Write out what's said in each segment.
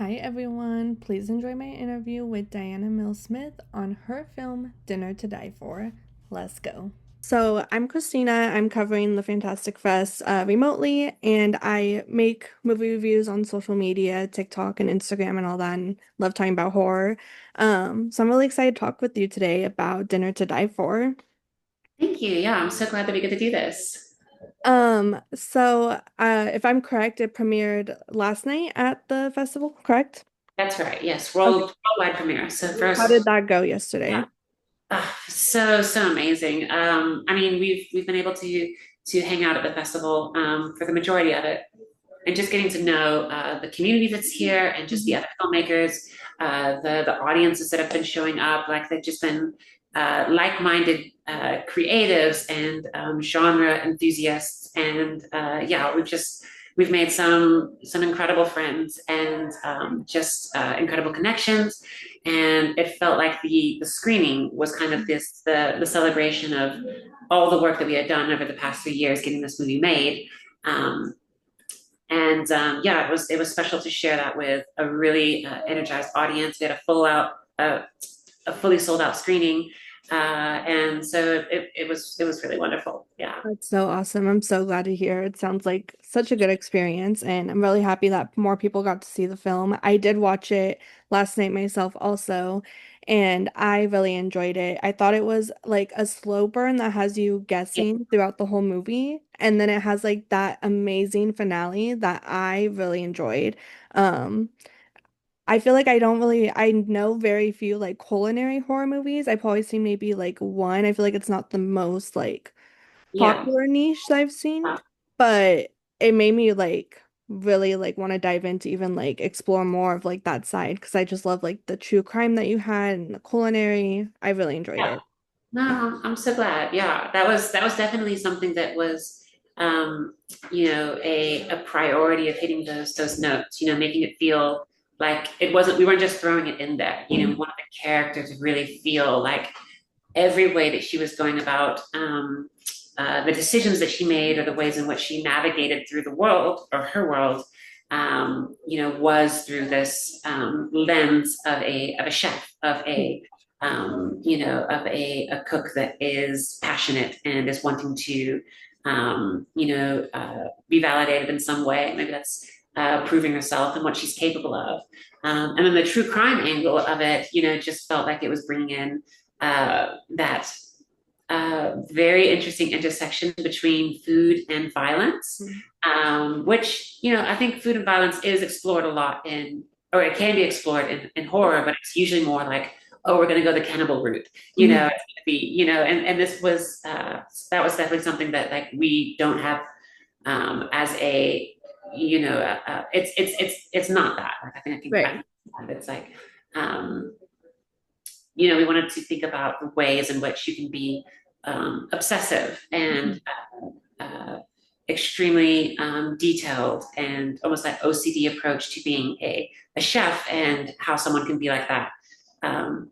Hi everyone, please enjoy my interview with Diana Mill Smith on her film Dinner to Die For. Let's go. So, I'm Christina. I'm covering the Fantastic Fest remotely, and I make movie reviews on social media, TikTok and Instagram and all that, and love talking about horror. So I'm really excited to talk with you today about Dinner to Die For. Thank you. Yeah, I'm so glad that we get to do this. If I'm correct, it premiered last night at the festival, correct? That's right. Yes, Okay. worldwide premiere. So How did first, that go yeah, yesterday? so amazing. I mean, we've been able to hang out at the festival for the majority of it, and just getting to know the community that's here and just the Mhm. other filmmakers, the audiences that have been showing up. Like they've just been like-minded creatives and genre enthusiasts, and yeah, we've made some incredible friends and just incredible connections. And it felt like the screening was kind of the celebration of all the work that we had done over the past 3 years getting this movie made. Um, and yeah, it was special to share that with a really energized audience. We had a fully sold out screening, and so it was really wonderful. Yeah, That's so awesome. I'm so glad to hear. It sounds like such a good experience, and I'm really happy that more people got to see the film. I did watch it last night myself also, and I really enjoyed it. I thought it was like a slow burn that has you yeah, guessing throughout the whole movie, and then it has like that amazing finale that I really enjoyed. Um, I feel like I know very few like culinary horror movies. I've probably seen maybe like one. I feel like it's not the most like yeah. popular niche that I've seen, but it made me like really like want to dive into even like explore more of like that side because I just love like the true crime that you had and the culinary. I really enjoyed Yeah. it. No, I'm so glad. Yeah, that was definitely something that was, um, a priority of hitting those notes. Making it feel like it wasn't. We weren't just throwing it in there. We wanted the character to really feel like every way that she was going about the decisions that she made or the ways in which she navigated through the world or her world, was through this lens of a chef, of a cook that is passionate and is wanting to, be validated in some way. Maybe that's proving herself and what she's capable of. And then the true crime angle of it, just felt like it was bringing in that very interesting intersection between food and violence, Mhm. which, I think food and violence is explored a lot or it can be explored in horror, but it's usually more like, oh, we're going to go the cannibal route, Mhm. it's going to be, and this was, that was definitely something that like we don't have as a, it's not that. Like, I think Right. it's like, um, we wanted to think about the ways in which you can be obsessive and Mhm. extremely detailed and almost like OCD approach to being a chef and how someone can be like that, um,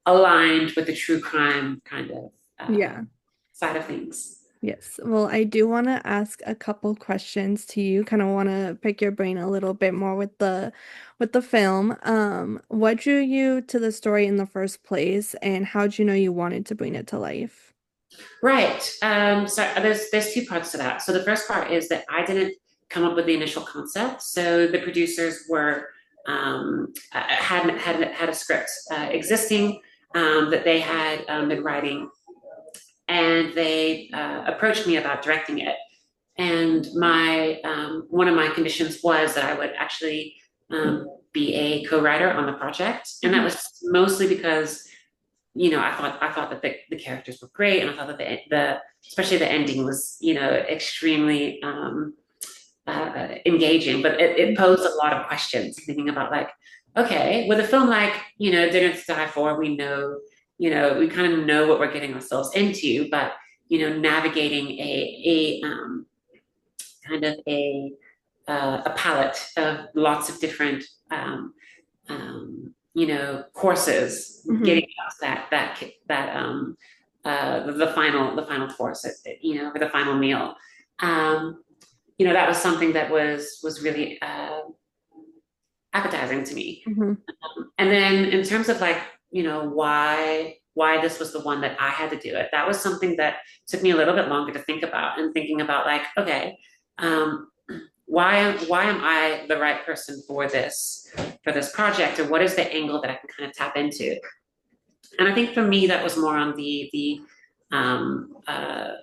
aligned with the true crime kind of Yeah. side of things. Yes. Well, I do want to ask a couple questions to you. Kind of want to pick your brain a little bit more with the film. What drew you to the story in the first place, and how did you know you wanted to bring it to life? Right. So there's two parts to that. So the first part is that I didn't come up with the initial concept. So the producers were had a script existing that they had been writing, and they approached me about directing it. And my one of my conditions was that I would actually be a co-writer on the project, and that Mhm. was mostly because I thought that the characters were great, and I thought that the especially the ending was extremely engaging, but it posed a lot of questions. Thinking about like, okay, with a film like Dinner to Die For, we know we kind of know what we're getting ourselves into, but navigating a kind of a palette of lots of different courses, Mhm. getting past the final course, or the final meal. Um, that was something that was really appetizing to me. Hmm. And then in terms of like, why this was the one that I had to do it, that was something that took me a little bit longer to think about, and thinking about like, okay, um, why am I the right person for this project, or what is the angle that I can kind of tap into? And I think for me that was more on the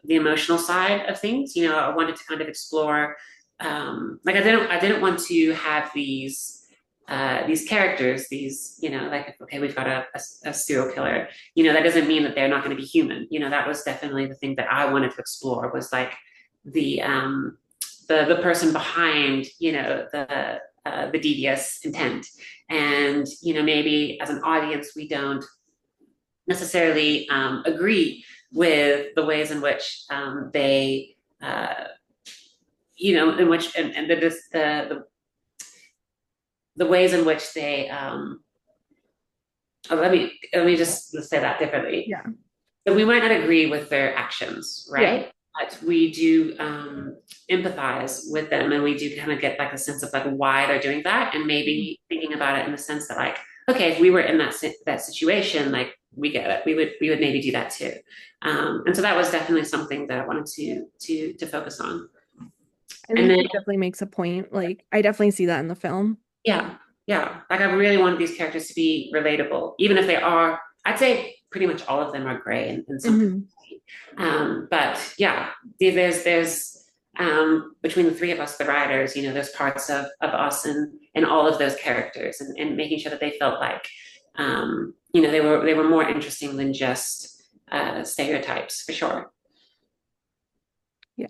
emotional side of things. I wanted to kind of explore, like I didn't want to have these characters, like, okay, we've got a serial killer. That doesn't mean that they're not going to be human. That was definitely the thing that I wanted to explore, was like the the person behind, the devious intent. And maybe as an audience we don't necessarily agree with the ways in which they in which and the ways in which they let me just say that differently. Yeah. So we might not agree with their actions, Yeah. right? But we do empathize with them, and we do kind of get like a sense of like why they're doing that, and maybe thinking about it in the sense that like, okay, if we were in that situation, like we get it, we would maybe do that too. And so that was definitely something that I wanted to focus on. I And think then it definitely makes a point. Like, I definitely see that in the film. yeah, yeah, like I really wanted these characters to be relatable, even if they are. I'd say pretty much all of them are gray in some Hmm. capacity. But yeah, there's between the three of us, the writers, there's parts of us and all of those characters, and making sure that they felt like, they were more interesting than just stereotypes, for sure. Yeah.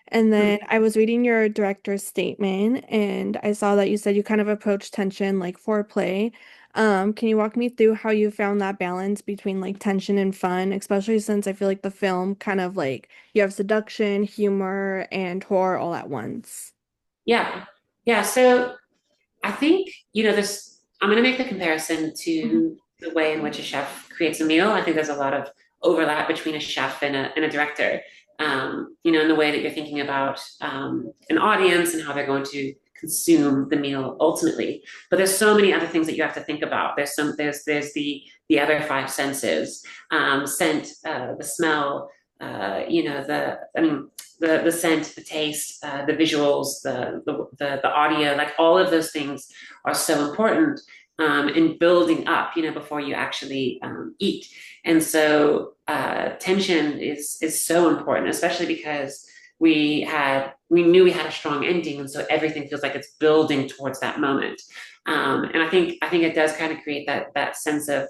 And then I was reading your director's statement and I saw that you said you kind of approach tension like foreplay. Can you walk me through how you found that balance between like tension and fun, especially since I feel like the film kind of like you have seduction, humor, and horror all at once? Yeah, yeah. So I think, this, I'm going to make the comparison Mhm. to the way in which a chef creates a meal. I think there's a lot of overlap between a chef and a director, in the way that you're thinking about an audience and how they're going to consume the meal ultimately. But there's so many other things that you have to think about. There's the other five senses, scent, the smell, I mean, the scent, the taste, the visuals, the audio, like all of those things are so important in building up, before you actually eat. And so tension is so important, especially because we knew we had a strong ending, and so everything feels like it's building towards that moment. And I think it does kind of create that sense of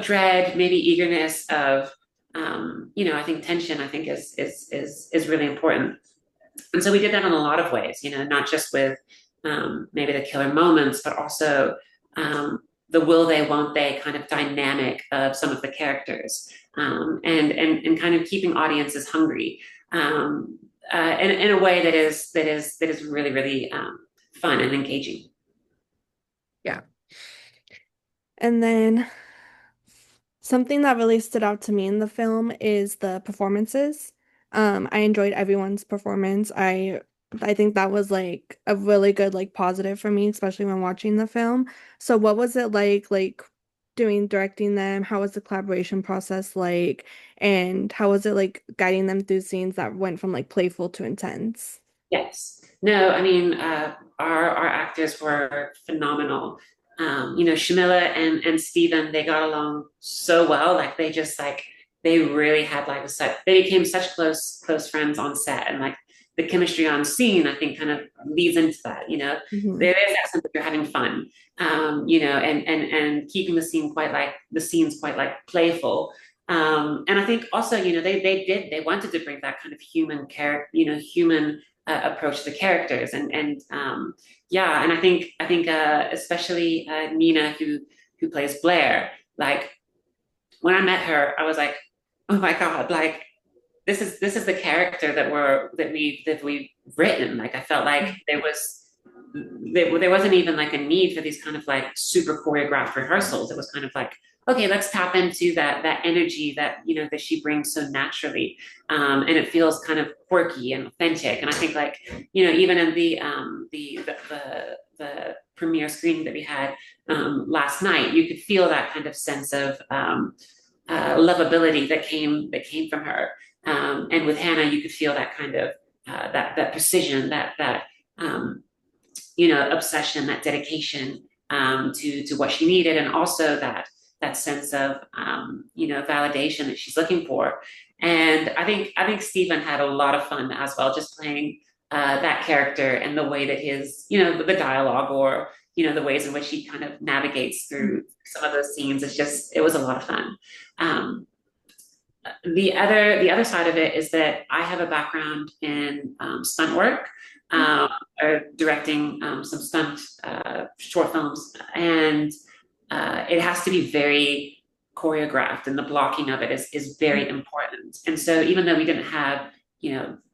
dread, maybe eagerness of I think tension, I think is really important. And so we did that in a lot of ways, not just with maybe the killer moments, but also the will they, won't they kind of dynamic of some of the characters, and kind of keeping audiences hungry, in a way that is really, really fun and engaging. Yeah. And then something that really stood out to me in the film is the performances. I enjoyed everyone's performance. I think that was like a really good like positive for me, especially when watching the film. So what was it like doing directing them? How was the collaboration process like? And how was it like guiding them through scenes that went from like playful to intense? Yes. No, I mean, our actors were phenomenal. Shamila and Stephen, they got along so well. Like they just like they really had like a set. They became such close friends on set, and like the chemistry on scene, I think, kind of leads into that. Hmm. There is that sense that you're having fun. And keeping the scenes quite like playful. And I think also, they wanted to bring that kind of human character, human approach to the characters, and yeah, and I think especially Nina, who plays Blair, like when I met her, I was like, oh my god, like this is the character that we've written. Like I felt like there wasn't even like a need for these kind of like super choreographed rehearsals. It was kind of like, okay, let's tap into that energy that she brings so naturally, and it feels kind of quirky and authentic. And I think like even in the premiere screening that we had last night, you could feel that kind of sense of lovability that came from her. And with Hannah, you could feel that kind of that precision, that obsession, that dedication to what she needed, and also that sense of validation that she's looking for. And I think Stephen had a lot of fun as well, just playing that character and the way that his the dialogue or the ways in which he kind of navigates through some of those scenes. It was a lot of fun. Um, the other side of it is that I have a background in stunt work, directing some stunt short films, and it has to be very choreographed, and the blocking of it is very important. And so, even though we didn't have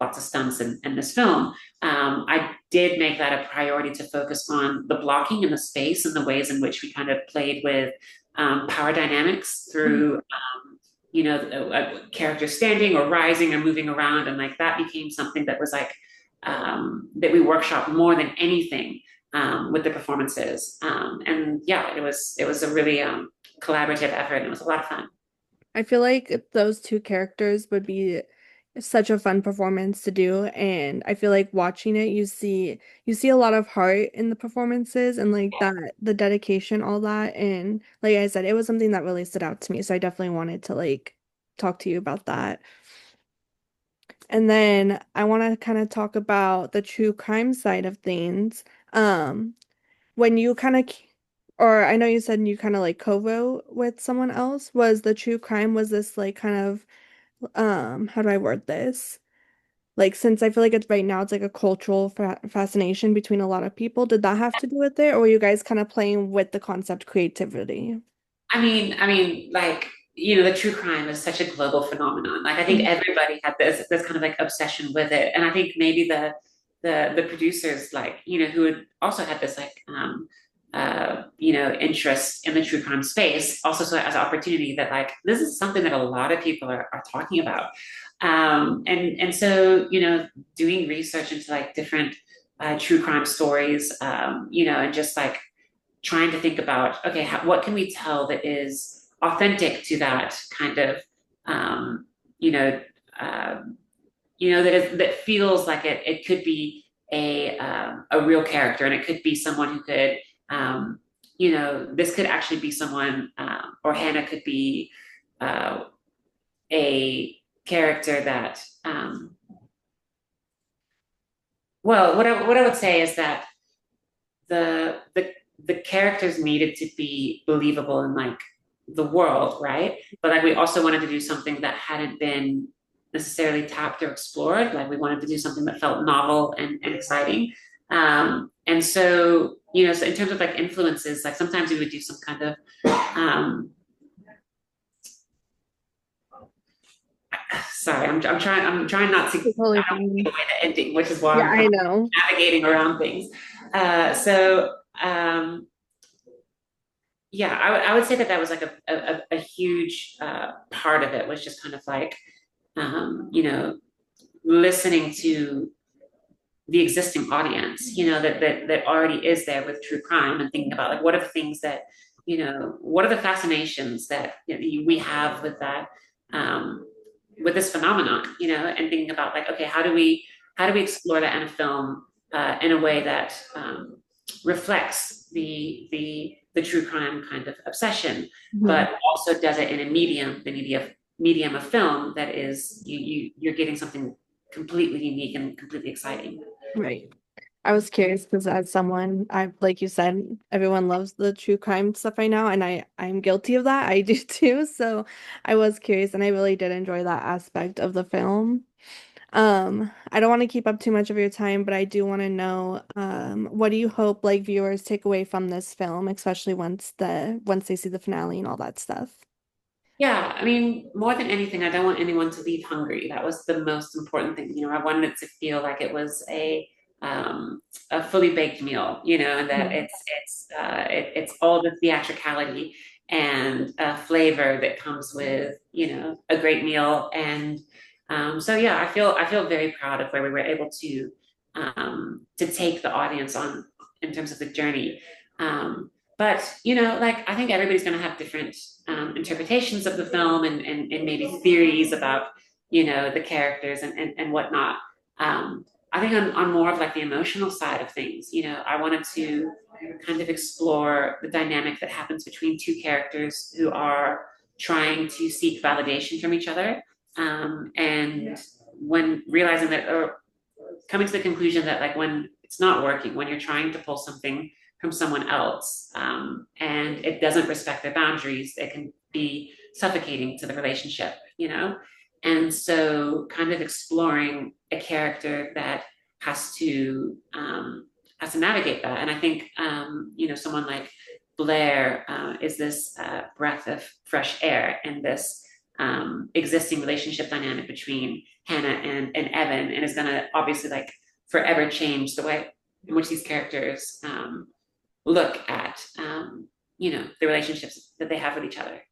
lots of stunts in this film, I did make that a priority to focus on the blocking and the space and the ways in which we kind of played with power dynamics through a character standing or rising or moving around, and like that became something that was like that we workshopped more than anything with the performances. And yeah, it was a really collaborative effort, and it was a lot of fun. I feel like those two characters would be such a fun performance to do, and I feel like watching it you see a lot of heart in the performances and like that the dedication, all that. And like I said, it was something that really stood out to me, so I definitely wanted to like talk to you about that. And then I want to kind of talk about the true crime side of things. Um, when you kind of, or I know you said you kind of like co-wrote with someone else, was the true crime, was this like kind of, how do I word this? Like, since I feel like it's right now, it's like a cultural fascination between a lot of people. Did that have to do with it, or were you guys kind of playing with the concept creativity? Like the true crime is such a global phenomenon. Like I think Mhm. everybody had this kind of like obsession with it, and I think maybe the producers like who had also had this like interest in the true crime space also saw it as an opportunity that like this is something that a lot of people are talking about. And so doing research into like different true crime stories, and just like trying to think about, okay, what can we tell that is authentic to that kind of, um, you know, uh, that feels like it could be a real character, and it could be someone who could, um, this could actually be someone, or Hannah could be uh, a character that, well, what I would say is that the characters needed to be believable in like the world, right? But like we also wanted to do something that hadn't been necessarily tapped or explored. Like we wanted to do something that felt novel and exciting. And so, so in terms of like influences, like sometimes we would do some kind of sorry, I'm trying not to It's totally I don't give fine. away the ending, which is why Yeah, I'm kind I of know. navigating around things. So yeah, I would say that was like a huge part of it was just kind of like listening to the existing audience, that already is there with true crime, and thinking about like what are the things that what are the fascinations that we have with that with this phenomenon, and thinking about like, okay, how do we explore that in a film in a way that reflects the true crime kind of obsession, Mhm. but also does it in a medium of film that is you're getting something completely unique and completely exciting. Right. I was curious because as someone, I like you said, everyone loves the true crime stuff right now, and I'm guilty of that. I do too. So I was curious, and I really did enjoy that aspect of the film. I don't want to keep up too much of your time, but I do want to know, what do you hope like viewers take away from this film, especially once they see the finale and all that stuff? Yeah, I mean, more than anything, I don't want anyone to leave hungry. That was the most important thing. I wanted it to feel like it was um, a fully baked meal. And that Mhm. it's all the theatricality and flavor that comes with a great meal. And so yeah, I feel very proud of where we were able to take the audience on in terms of the journey. But you know, like I think everybody's going to have different interpretations of the film and maybe theories about the characters and whatnot. I think on more of like the emotional side of things, I wanted to kind of explore the dynamic that happens between two characters who are trying to seek validation from each other, and when realizing that, or coming to the conclusion that like when it's not working, when you're trying to pull something from someone else, and it doesn't respect their boundaries, it can be suffocating to the relationship. And so kind of exploring a character that has to um, has to navigate that. And I think someone like Blair is this breath of fresh air in this existing relationship dynamic between Hannah and Evan, and is going to obviously like forever change the way in which these characters look at the relationships that they have with each other.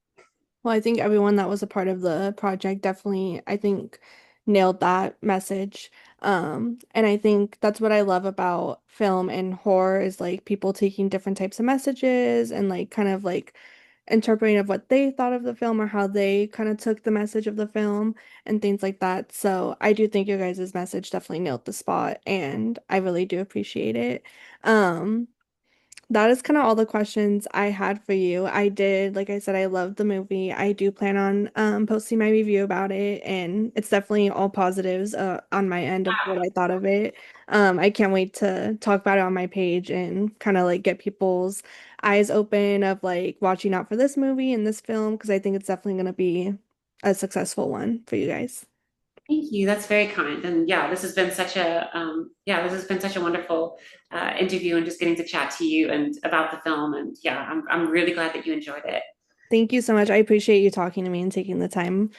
Well, I think everyone that was a part of the project definitely, I think, nailed that message. And I think that's what I love about film and horror is like people taking different types of messages and like kind of like interpreting of what they thought of the film or how they kind of took the message of the film and things like that. So I do think your guys' message definitely nailed the spot and I really do appreciate it. Um, that is kind of all the questions I had for you. I did, like I said, I loved the movie. I do plan on posting my review about it, and it's definitely all positives on my end of what I thought of it. I can't wait to talk about it on my page and kind of like get people's eyes open of like watching out for this movie and this film because I think it's definitely going to be a successful one for you guys. Thank you. That's very kind. And yeah, this has been such a wonderful interview and just getting to chat to you and about the film. And yeah, I'm really glad that you enjoyed it. Thank you so much. I appreciate you talking to me and taking the time.